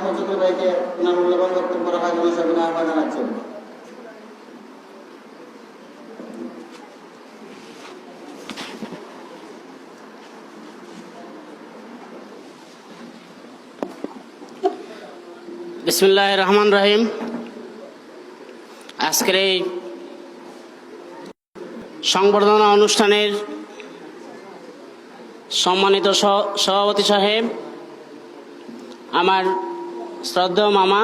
চৌধুরী ভাইকে ওনার মূল্যবান বক্তব্য রাখার জন্য সবিনয় আহ্বান জানাচ্ছেন। বিসমিল্লাহির রহমানির রহিম। আজকের এই সংবর্ধনা অনুষ্ঠানের সম্মানিত সভাপতি সাহেব, আমার শ্রদ্ধেয় মামা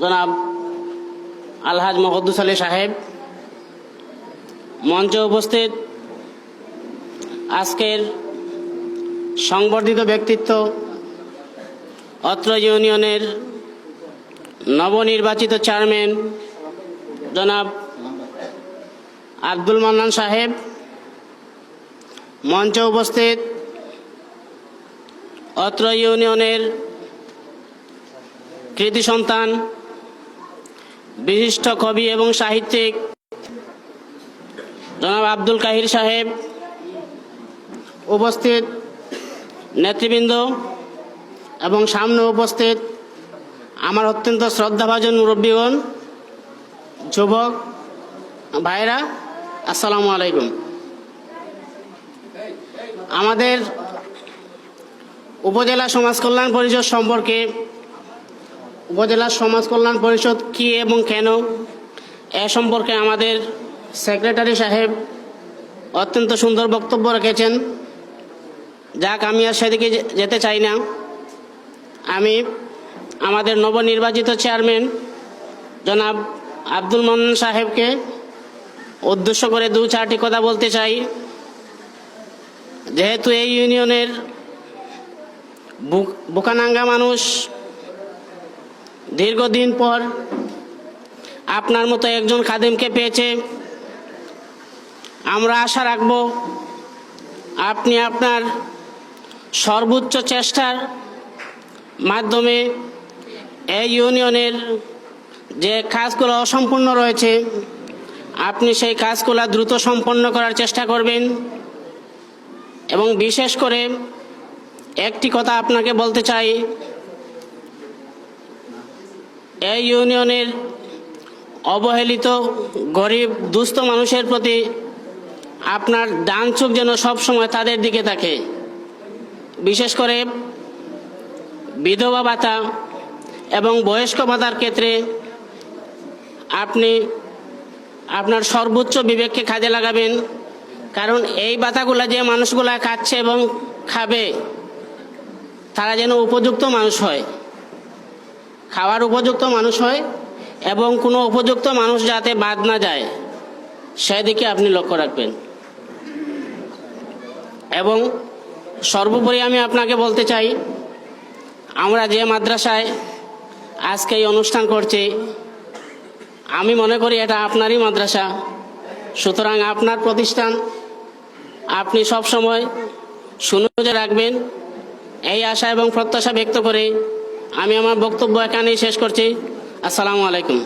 জনাব আলহাজ মকদ্দুস আলী সাহেব, মঞ্চে উপস্থিত আজকের সংবর্ধিত ব্যক্তিত্ব অত্র ইউনিয়নের নবনির্বাচিত চেয়ারম্যান জনাব আব্দুল মান্নান সাহেব, মঞ্চে উপস্থিত অত্র ইউনিয়নের কৃতি সন্তান বিশিষ্ট কবি এবং সাহিত্যিক জনাব আব্দুল কাহির সাহেব, উপস্থিত নেতৃবৃন্দ এবং সামনে উপস্থিত আমার অত্যন্ত শ্রদ্ধাভাজন মুরব্বীগণ, যুবক ভাইরা, আসসালামু আলাইকুম। আমাদের উপজেলা সমাজ কল্যাণ পরিষদ সম্পর্কে, উপজেলা সমাজ কল্যাণ পরিষদ কী এবং কেন, এ সম্পর্কে আমাদের সেক্রেটারি সাহেব অত্যন্ত সুন্দর বক্তব্য রেখেছেন। যাক, আমি আর সেদিকে যেতে চাই না। আমি আমাদের নবনির্বাচিত চেয়ারম্যান জনাব আব্দুল মান্নান সাহেবকে উদ্দেশ্য করে দু চারটি কথা বলতে চাই। যেহেতু এই ইউনিয়নের বুকানাঙ্গা মানুষ দীর্ঘদিন পর আপনার মতো একজন খাদেমকে পেয়েছে, আমরা আশা রাখব আপনি আপনার সর্বোচ্চ চেষ্টার মাধ্যমে এই ইউনিয়নের যে কাজগুলো অসম্পূর্ণ রয়েছে আপনি সেই কাজগুলো দ্রুত সম্পন্ন করার চেষ্টা করবেন। এবং বিশেষ করে একটি কথা আপনাকে বলতে চাই, এই ইউনিয়নের অবহেলিত গরিব দুস্থ মানুষের প্রতি আপনার ডান চোখ যেন সবসময় তাদের দিকে থাকে। বিশেষ করে বিধবা ভাতা এবং বয়স্ক ভাতার ক্ষেত্রে আপনি আপনার সর্বোচ্চ বিবেককে কাজে লাগাবেন। কারণ এই ভাতাগুলো যে মানুষগুলা খাচ্ছে এবং খাবে তারা যেন উপযুক্ত মানুষ হয়, খাওয়ার উপযুক্ত মানুষ হয় এবং কোনো উপযুক্ত মানুষ যাতে বাদ না যায় সেদিকে আপনি লক্ষ্য রাখবেন। এবং সর্বোপরি আমি আপনাকে বলতে চাই, আমরা যে মাদ্রাসায় আজকে এই অনুষ্ঠান করছি আমি মনে করি এটা আপনারই মাদ্রাসা। সুতরাং আপনার প্রতিষ্ঠান আপনি সবসময় সুনজরে রাখবেন, এই আশা এবং প্রত্যাশা ব্যক্ত করে আমি আমার বক্তব্য এখানেই শেষ করছি। আসসালামু আলাইকুম।